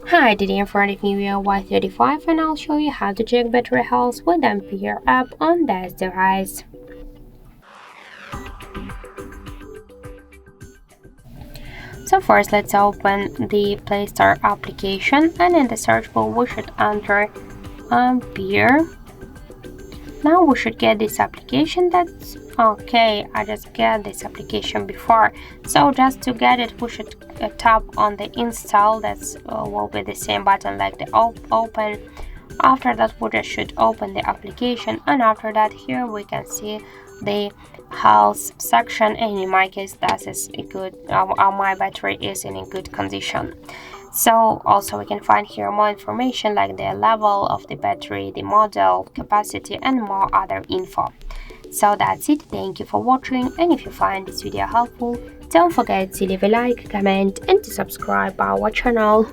Hi, today in front of me we are Y35 and I'll show you how to check battery health with Ampere app on this device. So first let's open the Play Store application and in the search bar we should enter Ampere. Now we should get this application. That's okay, I just get this application before. So just to get it we should tap on the install. That's will be the same button like the open. After that we just should open the application, and after that here we can see the health section, and in my case that is a good my battery is in a good condition. So also we can find here more information like the level of the battery, the model, capacity, and more other info. So that's it, thank you for watching, and if you find this video helpful, don't forget to leave a like, comment, and to subscribe our channel.